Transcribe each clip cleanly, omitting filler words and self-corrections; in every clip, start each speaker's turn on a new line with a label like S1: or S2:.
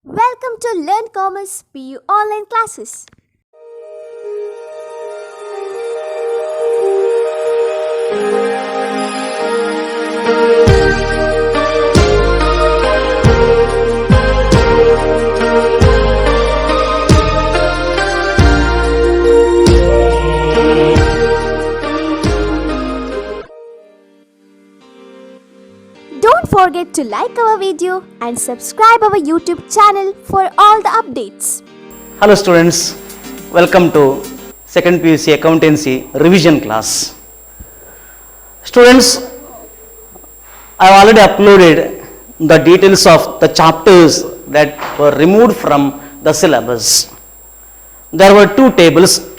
S1: Welcome to Learn Commerce PU online classes. Don't forget to like our video and subscribe our YouTube channel for all the updates.
S2: Hello students, welcome to second PUC Accountancy Revision class. Students, I have already uploaded the details of the chapters that were removed from the syllabus. There were two tables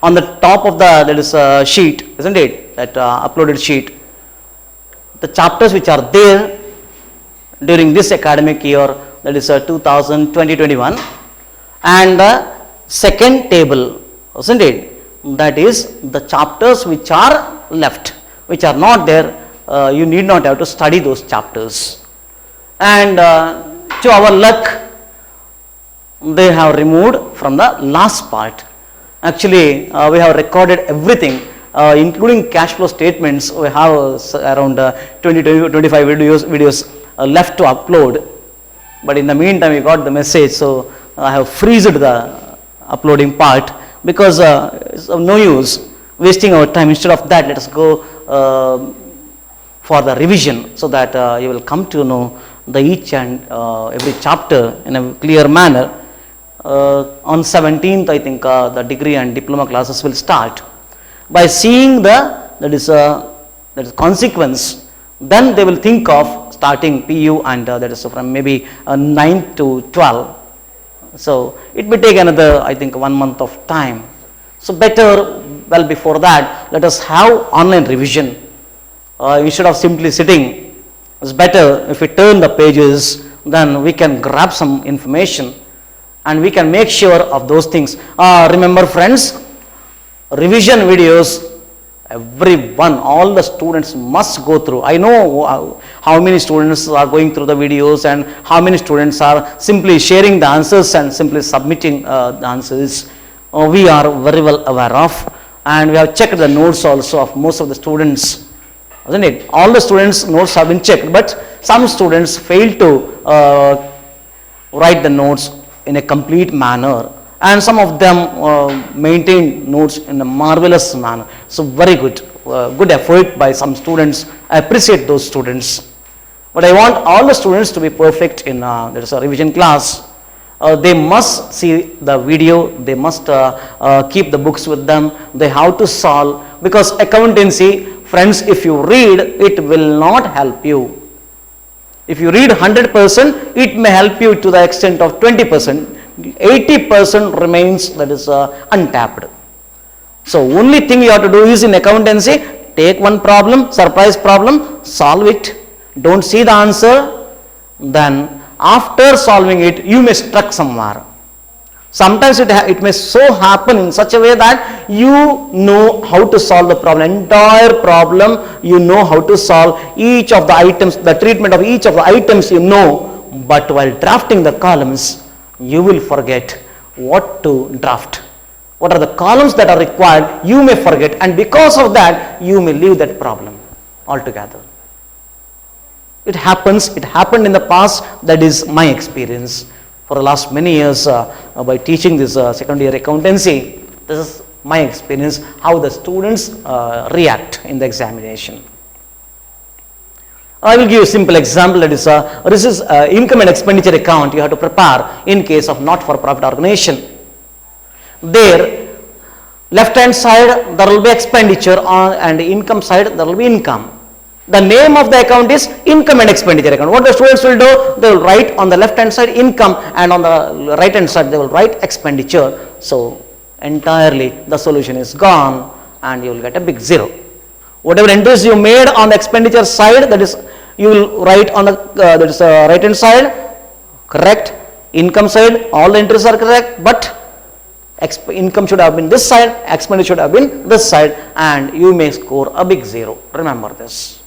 S2: on the top of the sheet, isn't it? That uploaded sheet. The chapters which are there during this academic year, that is 2020-21, and the second table, isn't it? That is the chapters which are left, which are not there. You need not have to study those chapters. And to our luck, they have removed from the last part. Actually, we have recorded everything. Including cash flow statements, we have around 20-25 videos left to upload. But in the meantime, we got the message, so I have freezed the uploading part because it's of no use wasting our time. Instead of that, let us go for the revision so that you will come to know the each and every chapter in a clear manner. On 17th, I think the degree and diploma classes will start. By seeing that is consequence, then they will think of starting PU and that is from maybe 9 to 12. So it may take another, I think, 1 month of time. So better, well before that, let us have online revision. Instead of simply sitting, it's better if we turn the pages, then we can grab some information and we can make sure of those things. Remember friends, revision videos, everyone, all the students must go through. I know how many students are going through the videos and how many students are simply sharing the answers and simply submitting the answers. We are very well aware of, and we have checked the notes also of most of the students, isn't it? All the students' notes have been checked, but some students fail to write the notes in a complete manner. And some of them maintain notes in a marvelous manner. So very good, good effort by some students. I appreciate those students. But I want all the students to be perfect in there is a revision class. They must see the video. They must keep the books with them. They have to solve, because accountancy, friends, if you read, it will not help you. If you read 100%, it may help you to the extent of 20%. 80% remains, that is untapped. So only thing you have to do is in accountancy, take one problem, surprise problem, solve it. Don't see the answer. Then after solving it, you may struck somewhere. Sometimes it may so happen in such a way that you know how to solve the problem, entire problem you know how to solve, each of the items, the treatment of each of the items you know, but while drafting the columns, you will forget what to draft. What are the columns that are required, you may forget, and because of that, you may leave that problem altogether. It happens, it happened in the past, that is my experience. For the last many years, by teaching this second year accountancy, this is my experience, how the students react in the examination. I will give you a simple example. That is, this is income and expenditure account you have to prepare in case of not-for-profit organization. There, left-hand side there will be expenditure and income side there will be income. The name of the account is income and expenditure account. What the students will do, they will write on the left-hand side income and on the right-hand side they will write expenditure. So entirely the solution is gone and you will get a big zero. Whatever entries you made on the expenditure side, that is, you will write on the right hand side, correct. Income side, all the entries are correct, but income should have been this side, expenditure should have been this side, and you may score a big zero. Remember this.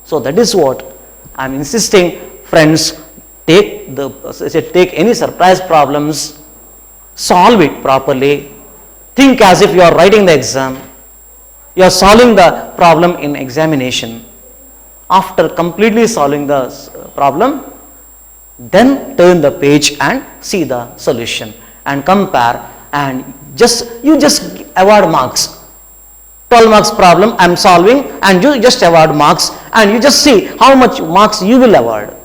S2: So that is what I am insisting, friends. take any surprise problems, solve it properly, think as if you are writing the exam, you are solving the problem in examination. After completely solving the problem, then turn the page and see the solution and compare, and you just award marks. 12 marks problem I am solving, and you just award marks, and you just see how much marks you will award.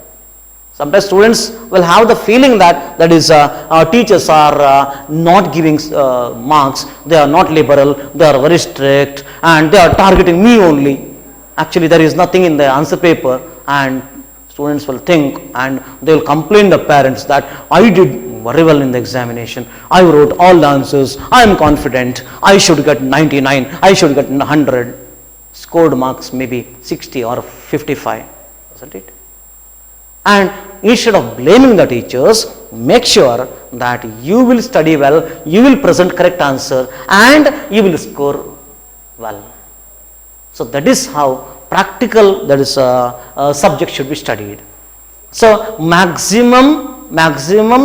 S2: Sometimes students will have the feeling that our teachers are not giving marks, they are not liberal, they are very strict, and they are targeting me only. Actually, there is nothing in the answer paper, and students will think and they will complain the parents that I did very well in the examination, I wrote all the answers, I am confident, I should get 99, I should get 100. Scored marks maybe 60 or 55, isn't it? And instead of blaming the teachers, make sure that you will study well, you will present correct answer, and you will score well. So that is how practical subject should be studied. So maximum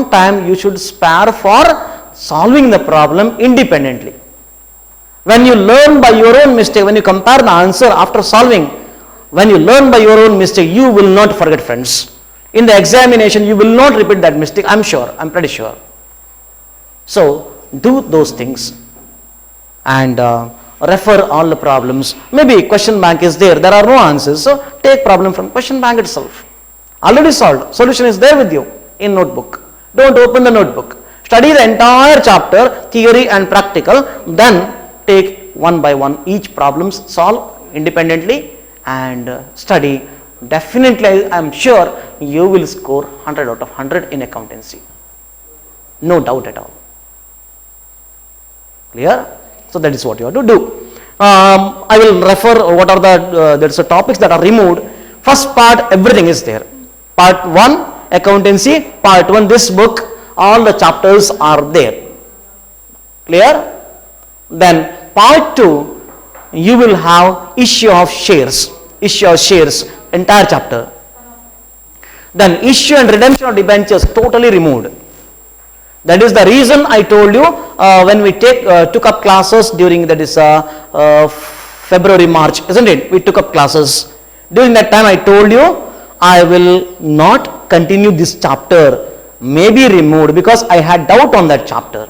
S2: time you should spare for solving the problem independently. When you learn by your own mistake, when you compare the answer after solving, when you learn by your own mistake, you will not forget, friends. In the examination, you will not repeat that mistake, I'm pretty sure. So do those things and refer all the problems. Maybe question bank is there are no answers, so take problem from question bank itself. Already solved, solution is there with you in notebook. Don't open the notebook. Study the entire chapter, theory and practical, then take one by one each problems, solve independently and study. Definitely I am sure you will score 100 out of 100 in accountancy. No doubt at all. Clear? So that is what you have to do. I will refer what are the topics that are removed. First part, everything is there. Part 1, accountancy. Part 1, this book, all the chapters are there. Clear? Then part 2, you will have issue of shares, entire chapter. Then issue and redemption of debentures, totally removed. That is the reason I told you when we took up classes during February, March, isn't it? We took up classes. During that time I told you I will not continue this chapter, maybe removed, because I had doubt on that chapter.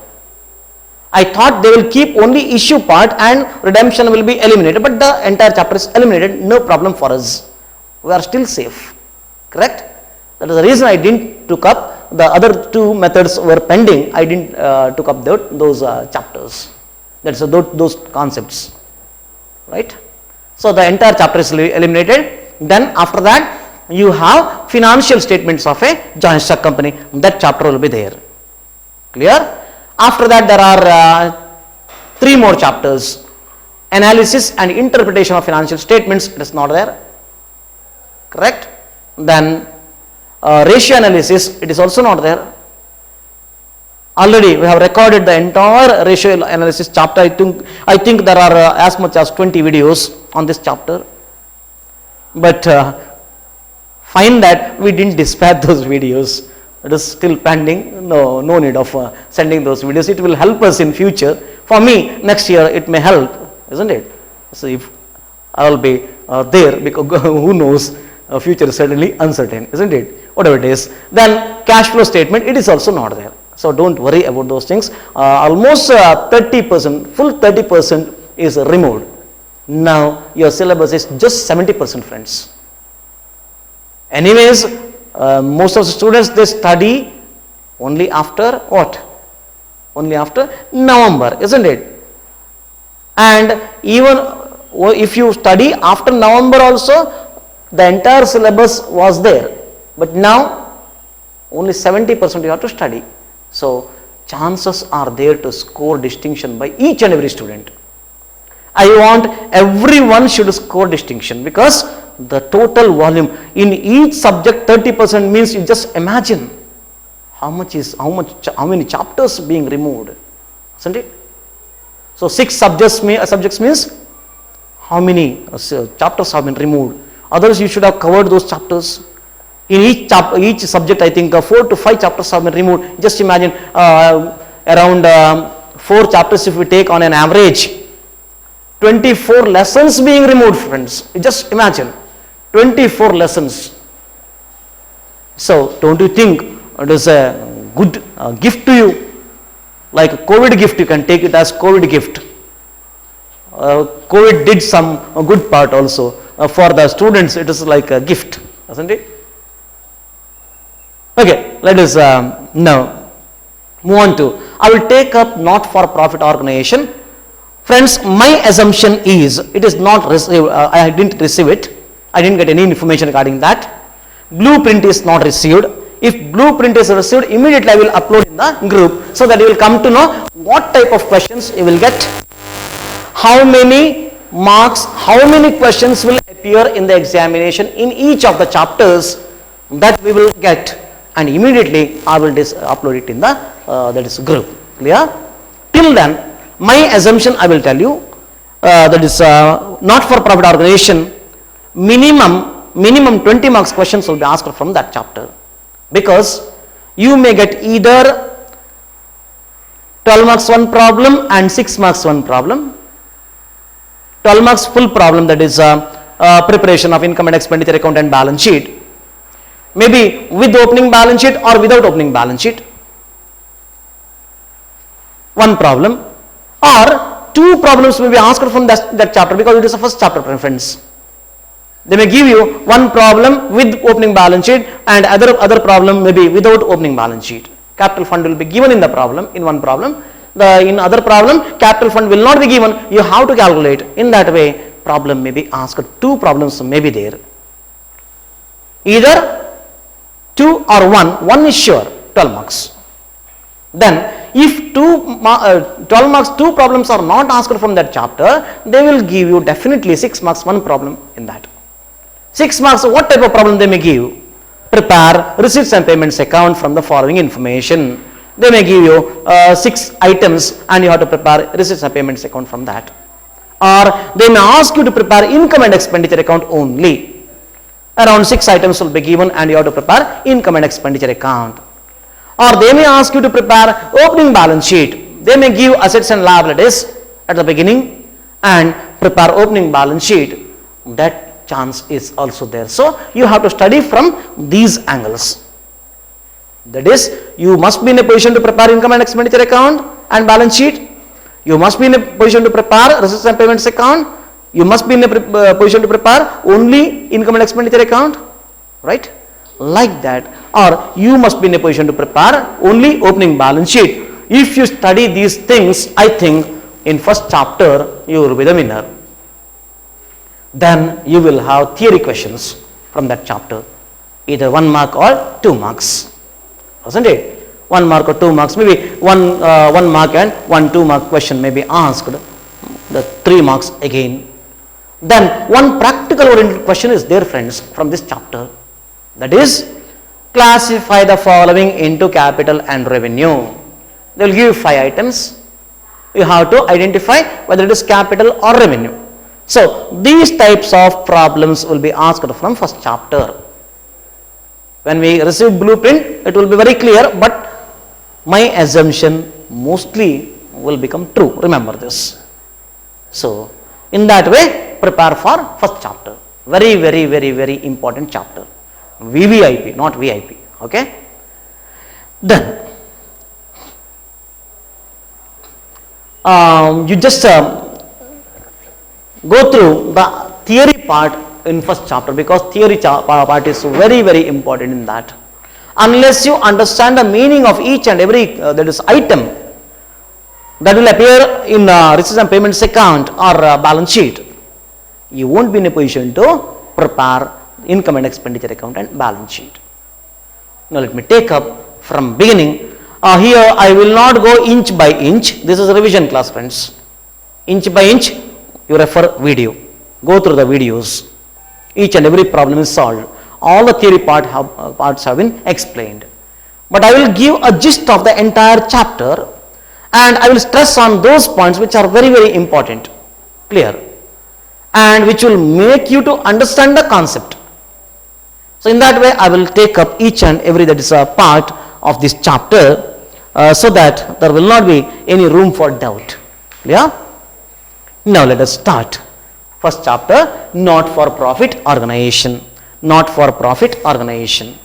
S2: I thought they will keep only issue part and redemption will be eliminated, but the entire chapter is eliminated, no problem for us. We are still safe. Correct? That is the reason I didn't took up. The other two methods were pending. I didn't took up those chapters. That's those concepts, right? So the entire chapter is eliminated. Then after that, you have financial statements of a joint stock company. That chapter will be there. Clear? After that, there are 3 more chapters. Analysis and interpretation of financial statements. It is not there. Correct? Then ratio analysis, it is also not there. Already we have recorded the entire ratio analysis chapter. I think there are as much as 20 videos on this chapter, but find that we didn't dispatch those videos. It is still pending. No need of sending those videos. It will help us in future. For me, next year it may help, isn't it? So if I will be there, because who knows, future is certainly uncertain, isn't it? Whatever it is. Then cash flow statement, it is also not there. So don't worry about those things. Almost 30%, full 30% is removed. Now your syllabus is just 70%, friends. Anyways, most of the students, they study only after what? Only after November, isn't it? And even if you study after November also, the entire syllabus was there. But now only 70% you have to study. So chances are there to score distinction by each and every student. I want everyone should score distinction, because the total volume in each subject 30% means, you just imagine how many chapters being removed, isn't it? So 6 subjects means how many chapters have been removed. Others you should have covered those chapters. In each subject, I think 4 to 5 chapters have been removed. Just imagine around 4 chapters if we take on an average, 24 lessons being removed, friends. Just imagine 24 lessons. So don't you think it is a good gift to you? Like a COVID gift, you can take it as COVID gift. COVID did some good part also. For the students, it is like a gift, isn't it? Okay, let us now move on to, I will take up not-for-profit organization. Friends, my assumption is, it is not received, I didn't receive it. I didn't get any information regarding that. Blueprint is not received. If blueprint is received, immediately I will upload in the group so that you will come to know what type of questions you will get, how many marks, how many questions will appear in the examination in each of the chapters that we will get, and immediately I will upload it in the that is group. Clear? Till then, my assumption I will tell you, that is not for profit organization, minimum 20 marks questions will be asked from that chapter, because you may get either 12 marks one problem and 6 marks one problem. 12 marks full problem, that is preparation of income and expenditure account and balance sheet, maybe with opening balance sheet or without opening balance sheet, one problem, or 2 problems may be asked from that chapter, because it is the first chapter, friends. They may give you one problem with opening balance sheet and other problem maybe without opening balance sheet. Capital fund will be given in the problem, in one problem. In other problem, capital fund will not be given. You have to calculate. In that way, problem may be asked. 2 problems may be there. Either 2 or 1. 1 is sure, 12 marks. Then, if 12 marks, 2 problems are not asked from that chapter, they will give you definitely 6 marks, 1 problem in that. 6 marks, what type of problem they may give? Prepare receipts and payments account from the following information. They may give you 6 items and you have to prepare receipts and payments account from that. Or they may ask you to prepare income and expenditure account only. Around 6 items will be given and you have to prepare income and expenditure account. Or they may ask you to prepare opening balance sheet. They may give assets and liabilities at the beginning and prepare opening balance sheet. That chance is also there. So you have to study from these angles. That is, you must be in a position to prepare income and expenditure account and balance sheet. You must be in a position to prepare receipts and payments account. You must be in a position to prepare only income and expenditure account, right? Like that. Or you must be in a position to prepare only opening balance sheet. If you study these things, I think in first chapter you will be the winner. Then you will have theory questions from that chapter, either 1 mark or 2 marks, wasn't it? 1 mark or 2 marks, maybe one mark and 1 2 mark question may be asked, the 3 marks again. Then one practical oriented question is there, friends, from this chapter, that is, classify the following into capital and revenue. They will give you 5 items. You have to identify whether it is capital or revenue. So these types of problems will be asked from first chapter. When we receive blueprint, it will be very clear, but my assumption mostly will become true. Remember this. So in that way, prepare for first chapter. Very, very, very, very important chapter. VVIP, not VIP. Okay. Then you just go through the theory part in first chapter, because theory part is very, very important in that. Unless you understand the meaning of each and every that is item that will appear in receipts and payments account or balance sheet, you won't be in a position to prepare income and expenditure account and balance sheet. Now let me take up from beginning. Here I will not go inch by inch. This is a revision class, friends. Inch by inch, you refer video. Go through the videos. Each and every problem is solved. All the theory parts have been explained. But I will give a gist of the entire chapter, and I will stress on those points which are very, very important, clear, and which will make you to understand the concept. So in that way I will take up each and every that is a part of this chapter so that there will not be any room for doubt. Clear? Now let us start. First chapter, not for profit organization. Not for profit organization.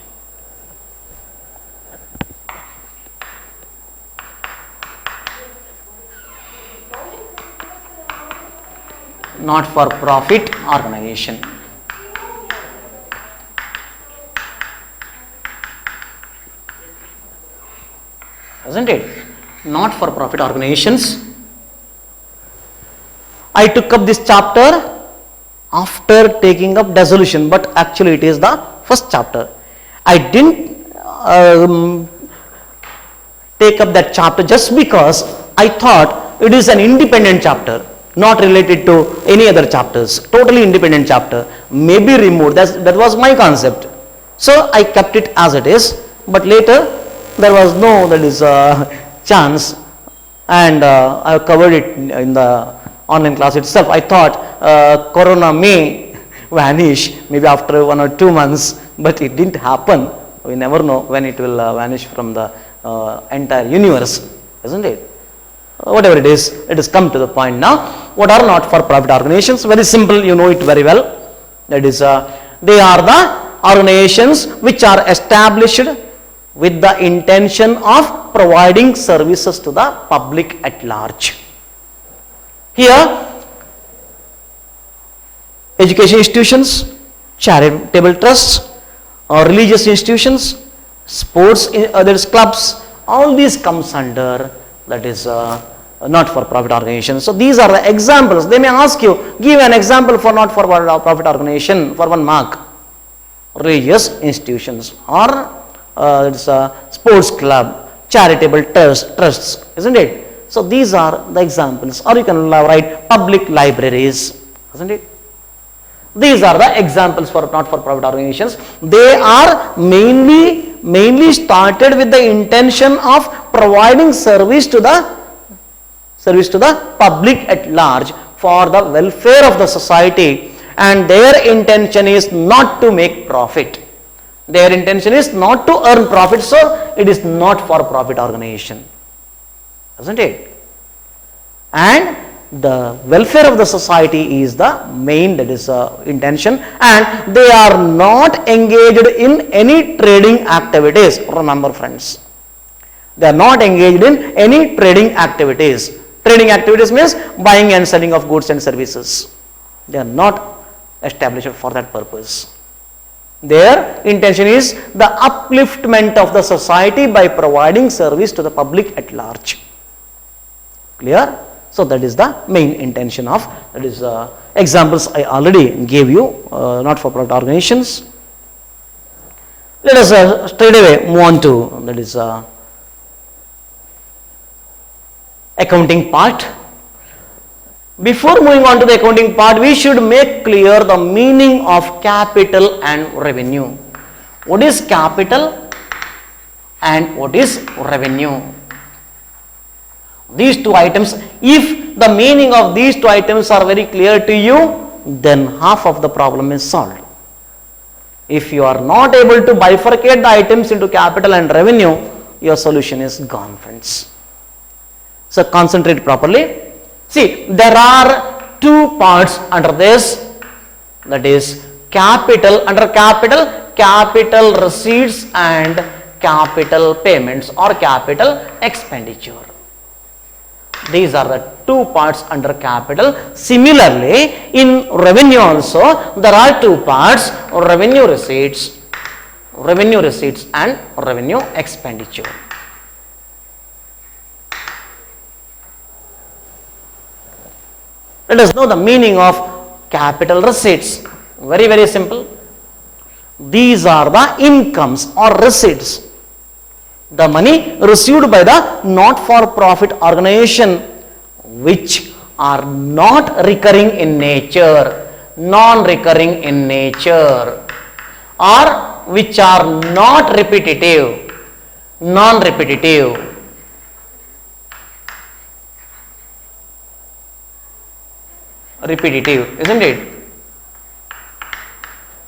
S2: Not for profit organization. Isn't it? Not for profit organizations. I took up this chapter after taking up dissolution, but actually it is the first chapter. I didn't take up that chapter just because I thought it is an independent chapter, not related to any other chapters, totally independent chapter, may be removed. That was my concept. So I kept it as it is, but later there was no chance, and I covered it in the online class itself. I thought corona may vanish maybe after 1 or 2 months, but it didn't happen. We never know when it will vanish from the entire universe, isn't it? Whatever it is come to the point now. What are not for profit organizations? Very simple, you know it very well. That is, they are the organizations which are established with the intention of providing services to the public at large. Here, education institutions, charitable trusts, or religious institutions, sports, others clubs, all these comes under that is not for profit organization. So these are the examples. They may ask you, give an example for not for profit organization for 1 mark. Religious institutions or sports club, charitable trusts, isn't it? So these are the examples. Or you can write public libraries, isn't it? These are the examples for not for profit organizations. They are mainly started with the intention of providing service to the public at large for the welfare of the society, and their intention is not to make profit. Their intention is not to earn profit, so it is not for profit organization, isn't it? And the welfare of the society is the main intention, and they are not engaged in any trading activities. Remember friends, they are not engaged in any trading activities. Trading activities means buying and selling of goods and services. They are not established for that purpose. Their intention is the upliftment of the society by providing service to the public at large. Clear? So that is the main intention of examples I already gave you, not for profit organizations. Let us straight away move on to accounting part. Before moving on to the accounting part, we should make clear the meaning of capital and revenue. What is capital and what is revenue? These two items, if the meaning of these two items are very clear to you, then half of the problem is solved. If you are not able to bifurcate the items into capital and revenue, your solution is gone, friends. So concentrate properly. See, there are two parts under this, that is capital, under capital receipts and capital payments or capital expenditure. These are the two parts under capital. Similarly, in revenue also there are two parts, revenue receipts and revenue expenditure. Let us know the meaning of capital receipts. Very, very simple. These are the incomes or receipts, the money received by the not-for-profit organization which are not recurring in nature, non-recurring in nature, or which are not repetitive, non-repetitive. Repetitive, isn't it?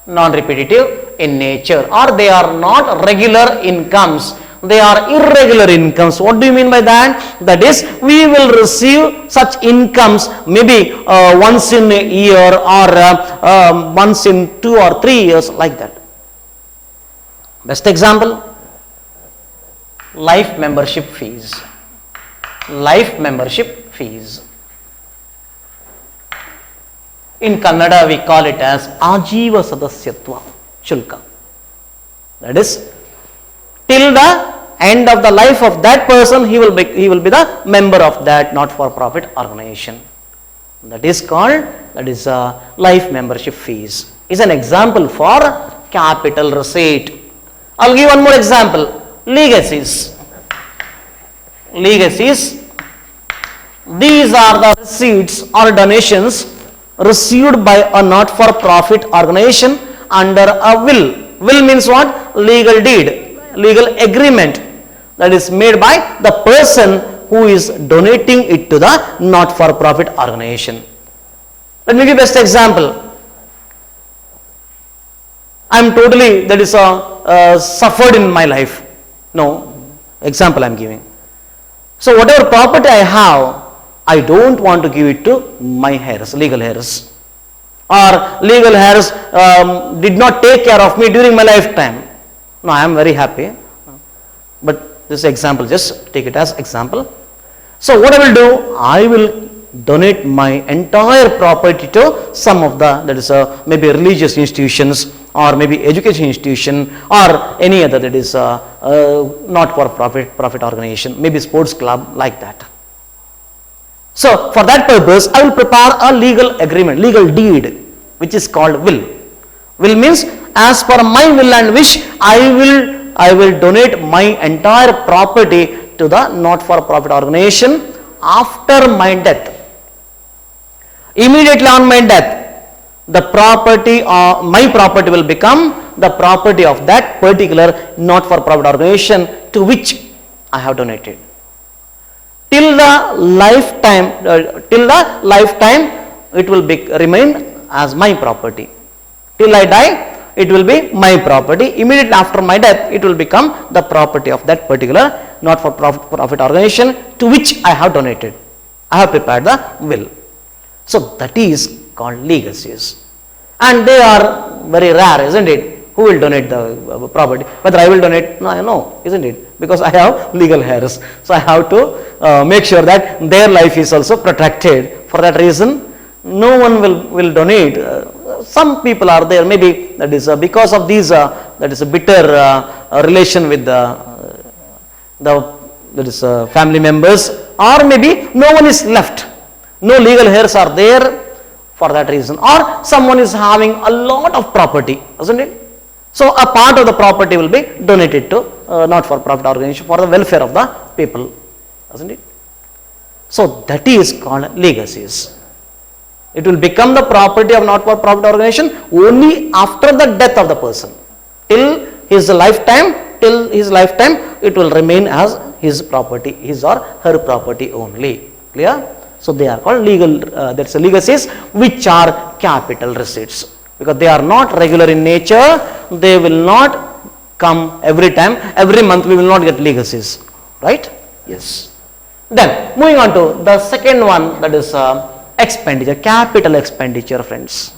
S2: non-repetitive in nature, or they are not regular incomes. They are irregular incomes. What do you mean by that? That is, we will receive such incomes maybe once in a year, or once in 2 or 3 years, like that. Best example, life membership fees. Life membership fees. In Kannada, we call it as Ajiva Sadasyatva Shulka. That is, till the end of the life of that person, he will be the member of that not-for-profit organization. That is called, life membership fees. Is an example for capital receipt. I'll give one more example. Legacies. Legacies. These are the receipts or donations received by a not-for-profit organization under a will. Will means what? Legal deed, legal agreement that is made by the person who is donating it to the not-for-profit organization. Let me give best example. I am totally, suffered in my life. No, example I am giving. So whatever property I have, I don't want to give it to my heirs, legal heirs. Or legal heirs did not take care of me during my lifetime. No, I am very happy. But this example, just take it as example. So what I will do, I will donate my entire property to some of the, maybe religious institutions, or maybe education institution, or any other not for profit organization, maybe sports club, like that. So for that purpose, I will prepare a legal agreement, legal deed, which is called will. Will means, as per my will and wish, I will donate my entire property to the not-for-profit organization after my death. Immediately on my death, the property, my property will become the property of that particular not-for-profit organization to which I have donated. Till the lifetime, it will remain as my property. Till I die, it will be my property. Immediately after my death, it will become the property of that particular not-for-profit organization to which I have donated. I have prepared the will. So that is called legacies. And they are very rare, isn't it? Who will donate the property? Whether I will donate? No, isn't it? Because I have legal heirs. So I have to make sure that their life is also protected. For that reason, no one will donate. Some people are there, maybe that is because of these, that is a bitter relation with family members, or maybe no one is left. No legal heirs are there for that reason, or someone is having a lot of property, isn't it? So a part of the property will be donated to not-for-profit organization for the welfare of the people, isn't it? So that is called legacies. It will become the property of not-for-profit organization only after the death of the person. Till his lifetime, it will remain as his property, his or her property only. Clear? So they are called legacies, which are capital receipts, because they are not regular in nature. They will not come every time. Every month we will not get legacies, right? Yes. Then moving on to the second one, that is expenditure, capital expenditure, friends.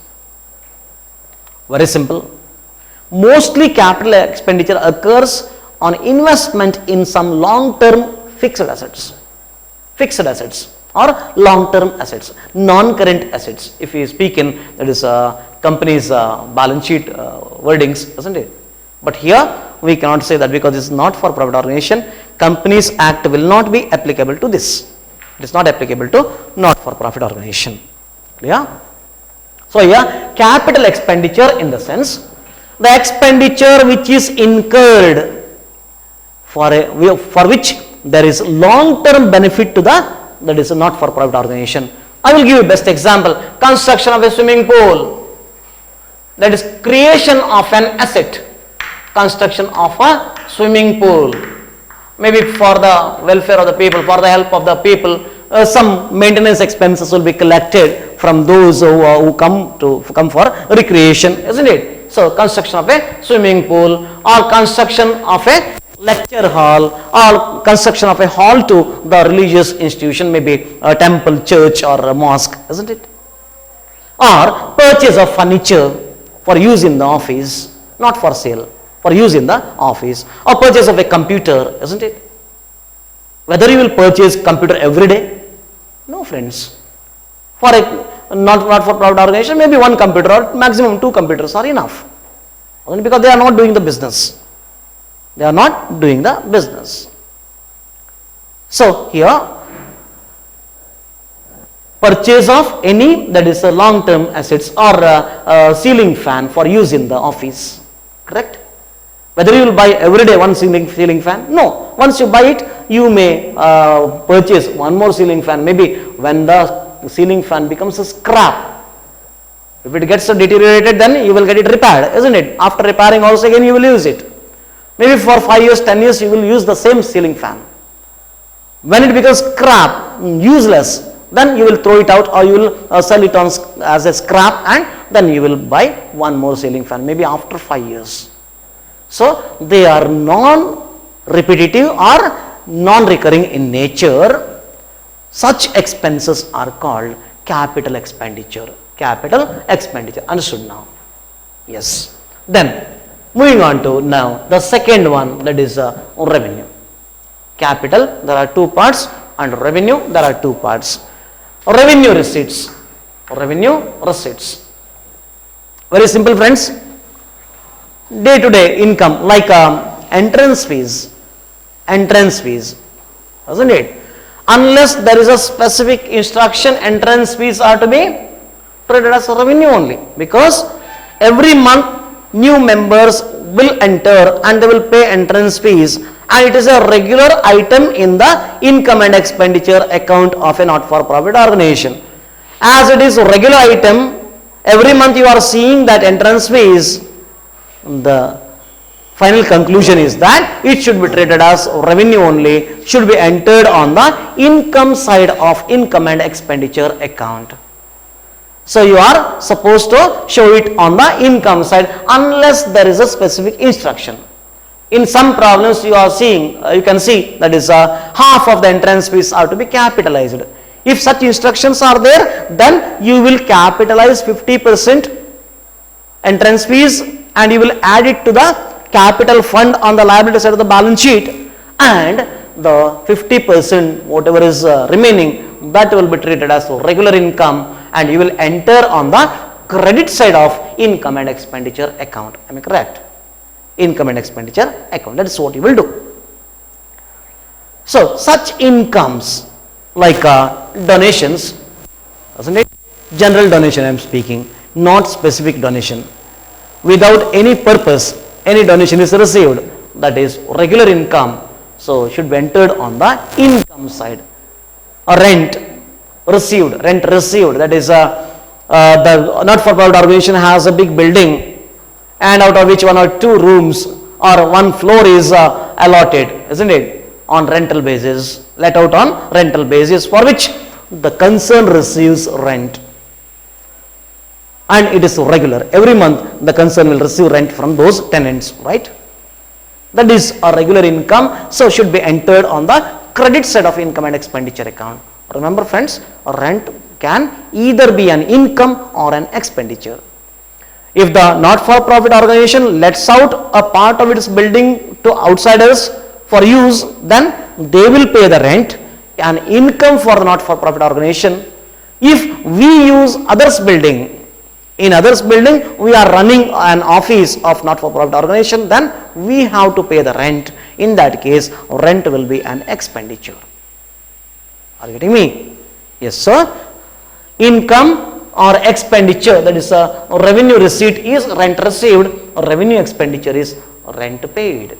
S2: Very simple. Mostly capital expenditure occurs on investment in some long-term fixed assets or long-term assets, non-current assets. If we speak in, that is company's balance sheet wordings, isn't it? But here we cannot say that, because it is not for profit organization. Companies Act will not be applicable to this. It is not applicable to not for profit organization. Clear? So here capital expenditure, in the sense, the expenditure which is incurred for which there is long-term benefit to that is a not-for-profit organization. I will give you best example. Construction of a swimming pool. That is creation of an asset. Construction of a swimming pool. Maybe for the welfare of the people, for the help of the people, some maintenance expenses will be collected from those who come for recreation, isn't it? So construction of a swimming pool, or construction of a lecture hall, or construction of a hall to the religious institution, maybe a temple, church, or a mosque, isn't it? Or purchase of furniture for use in the office, not for sale, for use in the office, or purchase of a computer, isn't it? Whether you will purchase computer every day? No, friends. For a not-for-profit organization, maybe one computer or maximum 2 computers are enough. Only because they are not doing the business. They are not doing the business. So here, purchase of any, that is a long-term assets, or a ceiling fan for use in the office. Correct? Whether you will buy every day one ceiling fan? No. Once you buy it, you may purchase one more ceiling fan, maybe when the ceiling fan becomes a scrap. If it gets deteriorated, then you will get it repaired, isn't it? After repairing also again you will use it. Maybe for 5 years, 10 years you will use the same ceiling fan. When it becomes scrap, useless, then you will throw it out, or you will sell it on as a scrap, and then you will buy one more ceiling fan, maybe after 5 years. So they are non-repetitive or non-recurring in nature. Such expenses are called capital expenditure. Capital expenditure. Understood now? Yes. Then moving on to now the second one, that is revenue. Capital, there are 2 parts, and revenue, there are 2 parts. Revenue receipts. Revenue receipts. Very simple, friends. Day-to-day income, like entrance fees, isn't it? Unless there is a specific instruction, entrance fees are to be treated as revenue only, because every month new members will enter and they will pay entrance fees, and it is a regular item in the income and expenditure account of a not-for-profit organization. As it is a regular item, every month you are seeing that entrance fees, the final conclusion is that it should be treated as revenue only, should be entered on the income side of income and expenditure account. So you are supposed to show it on the income side unless there is a specific instruction. In some problems you are seeing, you can see that is half of the entrance fees are to be capitalized. If such instructions are there, then you will capitalize 50% entrance fees and you will add it to the capital fund on the liability side of the balance sheet, and the 50% whatever is remaining, that will be treated as regular income, and you will enter on the credit side of income and expenditure account. Am I correct? Income and expenditure account, that is what you will do. So such incomes like donations, isn't it? General donation I am speaking, not specific donation. Without any purpose, any donation is received, that is regular income, so should be entered on the income side. A rent received, that is the not-for-profit organization has a big building, and out of which 1 or 2 rooms or 1 floor is allotted, isn't it, on rental basis, let out on rental basis, for which the concern receives rent. And it is regular. Every month the concern will receive rent from those tenants, right? That is a regular income, so should be entered on the credit side of income and expenditure account. Remember, friends, rent can either be an income or an expenditure. If the not-for-profit organization lets out a part of its building to outsiders for use, then they will pay the rent, an income for the not-for-profit organization. If we use others' building, in others' building we are running an office of not-for-profit organization, then we have to pay the rent. In that case, rent will be an expenditure. Are you getting me? Yes, sir. Income or expenditure, that is a revenue receipt is rent received, revenue expenditure is rent paid.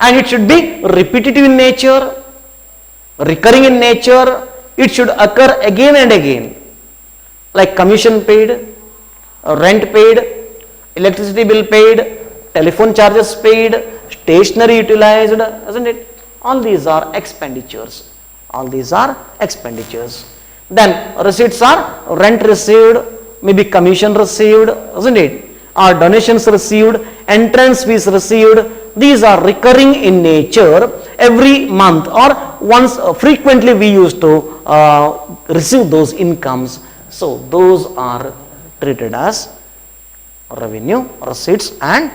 S2: And it should be repetitive in nature, recurring in nature, it should occur again and again, like commission paid, rent paid, electricity bill paid, telephone charges paid, stationery utilized, isn't it? All these are expenditures. All these are expenditures. Then receipts are rent received, maybe commission received, isn't it? or donations received, entrance fees received. These are recurring in nature. Every month or once, frequently we used to receive those incomes. So those are treated as revenue receipts, and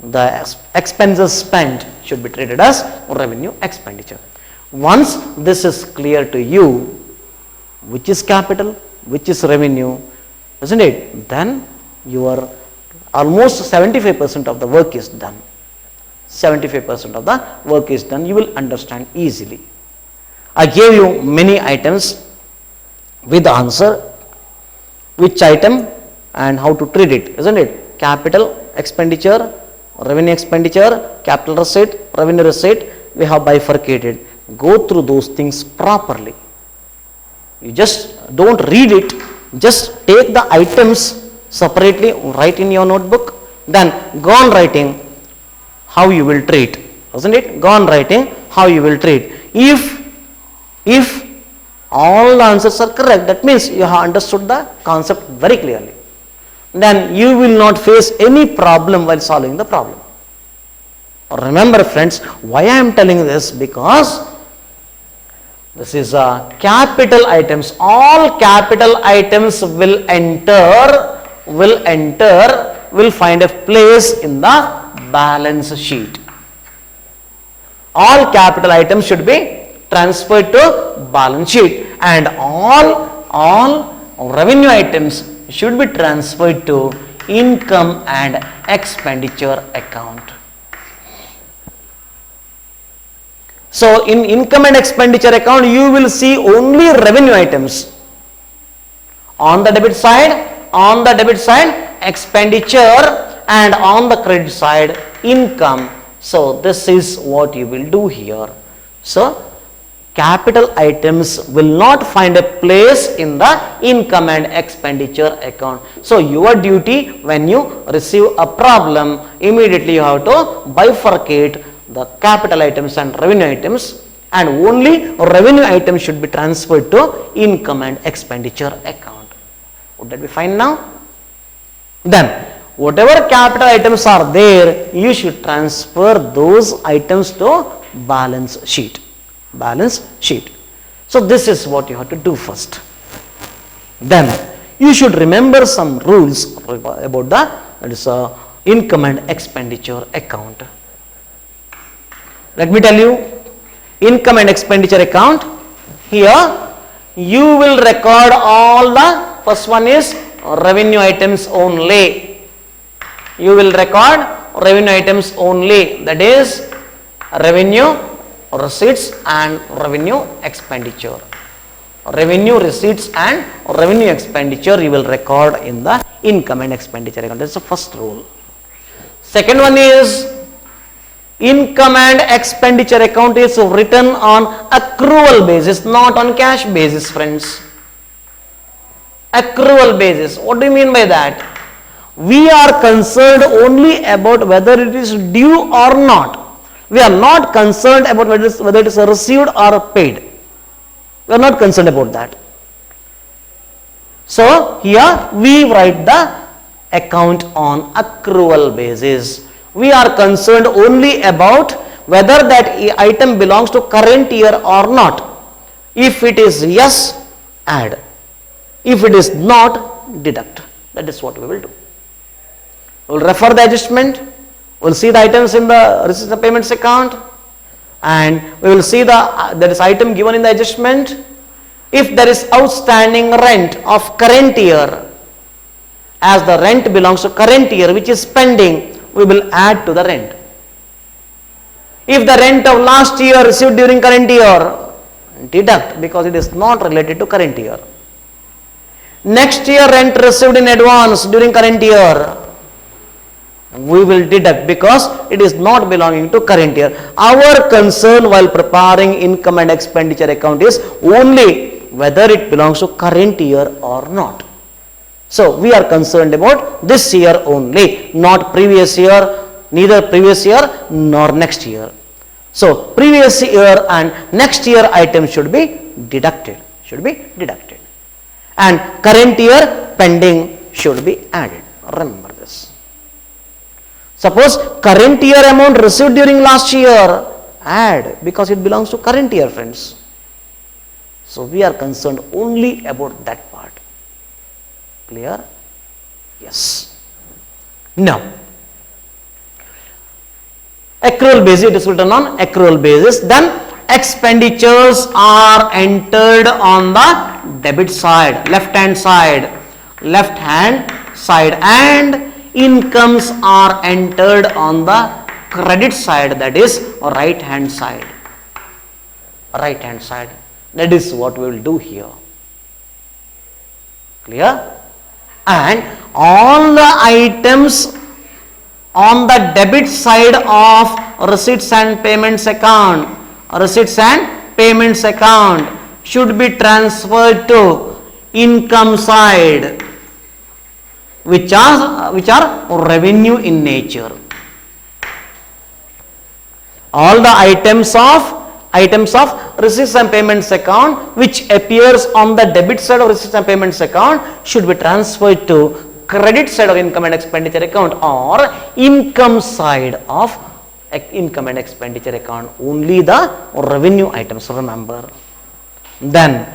S2: the expenses spent should be treated as revenue expenditure. Once this is clear to you, which is capital, which is revenue, isn't it? Then your almost 75% of the work is done. 75% of the work is done. You will understand easily. I gave you many items with the answer, which item and how to treat it, isn't it? Capital expenditure, revenue expenditure, capital receipt, revenue receipt, we have bifurcated. Go through those things properly. You just don't read it, just take the items separately, write in your notebook, then go on writing how you will treat, isn't it? Go on writing how you will treat. If all the answers are correct, that means you have understood the concept very clearly. Then you will not face any problem while solving the problem. Remember friends, why I am telling this? Because this is capital items. All capital items will find a place in the balance sheet. All capital items should be transferred to balance sheet, and all revenue items should be transferred to income and expenditure account. So in income and expenditure account, you will see only revenue items. On the debit side, expenditure, and on the credit side, income. So this is what you will do here. So capital items will not find a place in the income and expenditure account. So your duty, when you receive a problem, immediately you have to bifurcate the capital items and revenue items, and only revenue items should be transferred to income and expenditure account. Would that be fine now? Then whatever capital items are there, you should transfer those items to balance sheet. So this is what you have to do first. Then you should remember some rules about the income and expenditure account. Let me tell you, income and expenditure account, here you will record all the, first one is revenue items only. You will record revenue items only, that is revenue, receipts and revenue expenditure. Revenue, receipts and revenue expenditure you will record in the income and expenditure account. That is the first rule. Second one is, income and expenditure account is written on accrual basis, not on cash basis, friends. Accrual basis. What do you mean by that? We are concerned only about whether it is due or not. We are not concerned about whether it is received or paid. We are not concerned about that. So here we write the account on accrual basis. We are concerned only about whether that item belongs to current year or not. If it is yes, add. If it is not, deduct. That is what we will do. We will refer the adjustment. We will see the items in the receipts and payments account, and we will see there is item given in the adjustment. If there is outstanding rent of current year, as the rent belongs to current year which is pending, we will add to the rent. If the rent of last year received during current year, deduct, because it is not related to current year. Next year rent received in advance during current year, we will deduct because it is not belonging to current year. Our concern while preparing income and expenditure account is only whether it belongs to current year or not. So we are concerned about this year only, not previous year, neither previous year nor next year. So previous year and next year items should be deducted, and current year pending should be added. Remember this. Suppose current year amount received during last year, add, because it belongs to current year, friends. So we are concerned only about that part. Clear? Yes. Now, accrual basis, it is written on accrual basis. Then expenditures are entered on the debit side, left hand side, and incomes are entered on the credit side, that is right hand side. That is what we will do here. Clear? And all the items on the debit side of receipts and payments account should be transferred to income side, which are revenue in nature. All the items of receipts and payments account which appears on the debit side of receipts and payments account should be transferred to credit side of income and expenditure account, or income side of income and expenditure account. Only the revenue items, remember. Then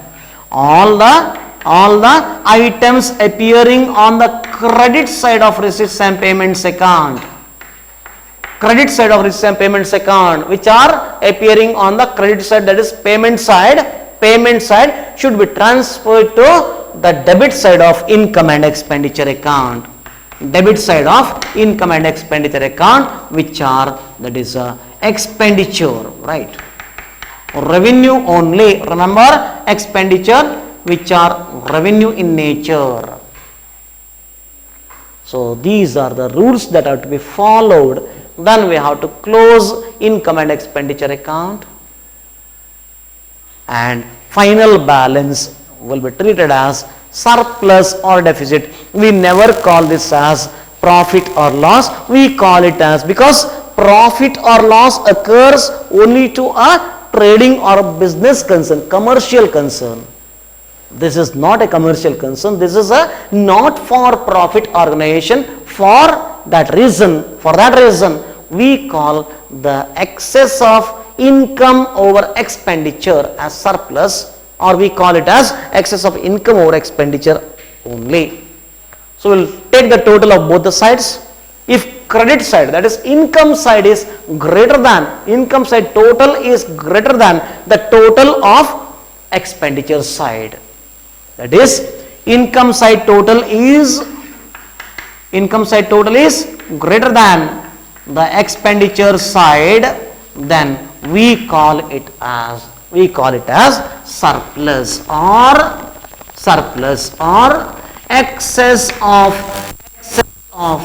S2: all the items appearing on the credit side of receipts and payments account, which are appearing on the credit side, that is payment side should be transferred to the debit side of income and expenditure account, which are, that is expenditure, right? Revenue only, remember, expenditure which are revenue in nature. So these are the rules that have to be followed. Then we have to close income and expenditure account, and final balance will be treated as surplus or deficit. We never call this as profit or loss. We call it as, because profit or loss occurs only to a trading or business concern, commercial concern. This is not a commercial concern. This is a not for profit organization. For that reason, we call the excess of income over expenditure as surplus, or we call it as excess of income over expenditure only. So we will take the total of both the sides. If credit side, that is income side, is greater than, income side total is greater than the total of expenditure side, that is income side total is greater than the expenditure side, then we call it as surplus or excess of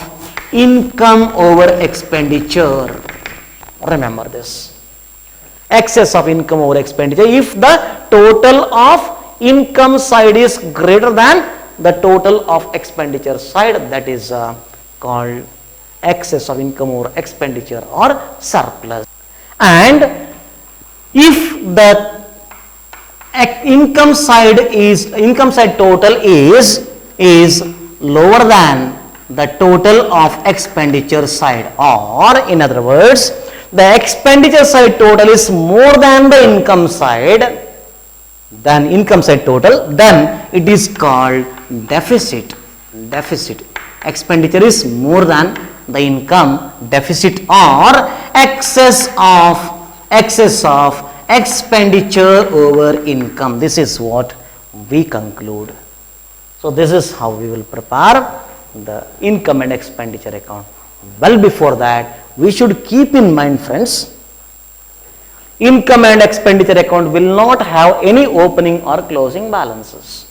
S2: income over expenditure. Remember this, excess of income over expenditure. If the total of income side is greater than the total of expenditure side, that is called excess of income over expenditure or surplus. And if the income side total is lower than the total of expenditure side, or in other words, the expenditure side total is more than the income side total, then it is called deficit. Expenditure is more than the income, deficit, or excess of expenditure over income. This is what we conclude. So this is how we will prepare the income and expenditure account. Well, before that, we should keep in mind, friends, income and expenditure account will not have any opening or closing balances.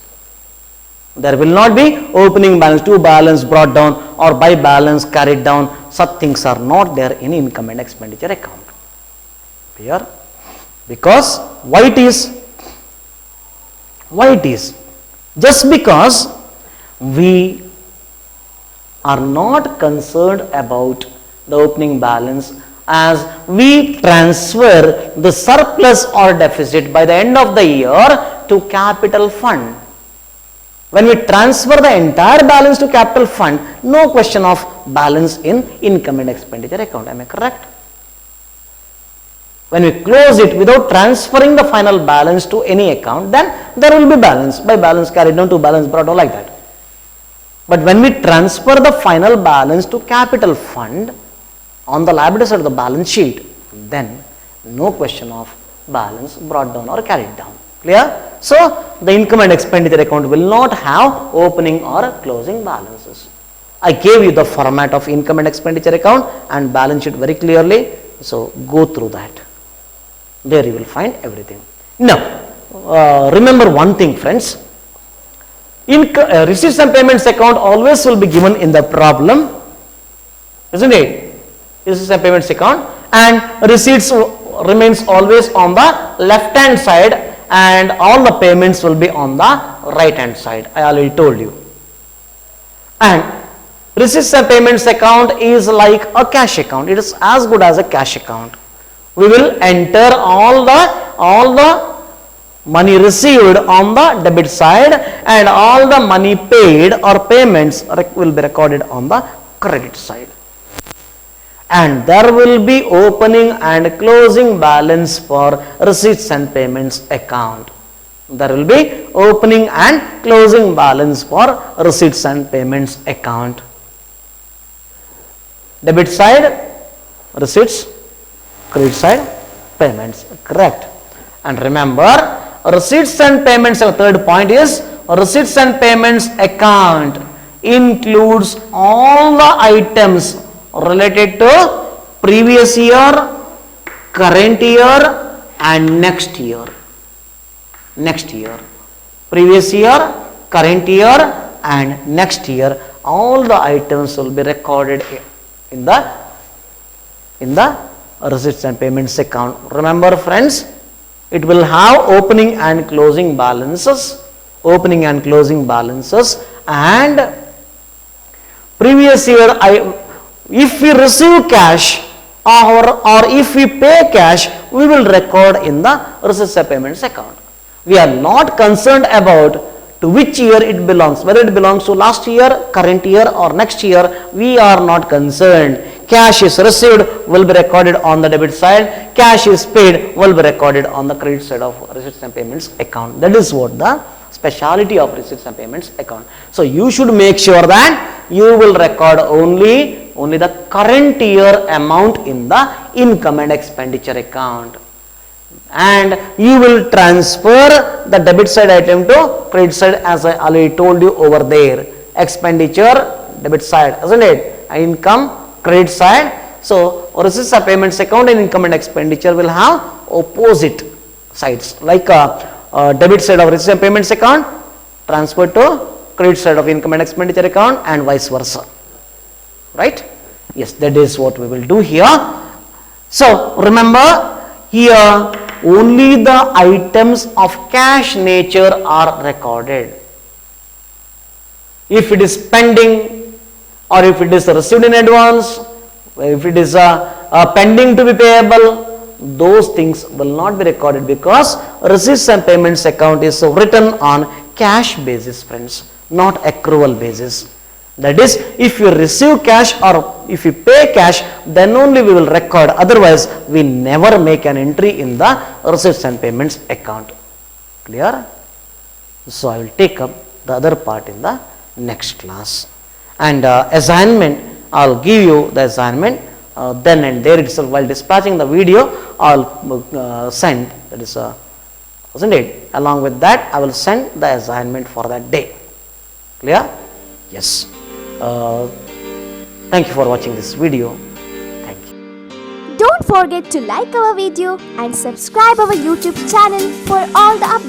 S2: There will not be opening balance, to balance brought down, or by balance carried down. Such things are not there in income and expenditure account. Clear? Because why it is? Just because we are not concerned about the opening balance, as we transfer the surplus or deficit by the end of the year to capital fund. When we transfer the entire balance to capital fund, no question of balance in income and expenditure account. Am I correct? When we close it without transferring the final balance to any account, then there will be balance. By balance carried down to balance brought down, like that. But when we transfer the final balance to capital fund on the liability side of the balance sheet, then no question of balance brought down or carried down. Clear? So, the income and expenditure account will not have opening or closing balances. I gave you the format of income and expenditure account and balance sheet very clearly. So, go through that. There you will find everything. Now, remember one thing, friends. Receipts and payments account always will be given in the problem, isn't it? Receipts and payments account, and receipts remains always on the left hand side and all the payments will be on the right hand side. I already told you. And receipts and payments account is like a cash account. It is as good as a cash account. We will enter all the money received on the debit side and all the money paid or payments will be recorded on the credit side. And there will be opening and closing balance for receipts and payments account. There will be opening and closing balance for receipts and payments account. Debit side receipts, credit side payments. Correct. And remember, receipts and payments, our third point is receipts and payments account includes all the items related to previous year, current year and next year. Next year. Previous year, current year and next year, all the items will be recorded in the receipts and payments account. Remember, friends, it will have opening and closing balances, and previous year, if we receive cash or if we pay cash, we will record in the receipts and payments account. We are not concerned about to which year it belongs, whether it belongs to last year, current year or next year. We are not concerned. Cash is received will be recorded on the debit side, cash is paid will be recorded on the credit side of receipts and payments account. That is what the speciality of receipts and payments account. So you should make sure that you will record only the current year amount in the income and expenditure account, and you will transfer the debit side item to credit side, as I already told you over there. Expenditure debit side, isn't it? Income credit side. So receipts and payments account and income and expenditure will have opposite sides, like debit side of receipts and payments account transfer to credit side of income and expenditure account and vice versa, right? Yes, that is what we will do here. So remember, here only the items of cash nature are recorded. If it is pending or if it is received in advance, if it is pending to be payable, those things will not be recorded, because receipts and payments account is written on cash basis, friends, not accrual basis. That is, if you receive cash or if you pay cash, then only we will record. Otherwise, we never make an entry in the receipts and payments account. Clear? So I will take up the other part in the next class. And assignment, I will give you the assignment then and there itself. While dispatching the video, I will send, that is isn't it? Along with that, I will send the assignment for that day. Clear? Yes. Thank you for watching this video. Thank you.
S1: Don't forget to like our video and subscribe our YouTube channel for all the updates.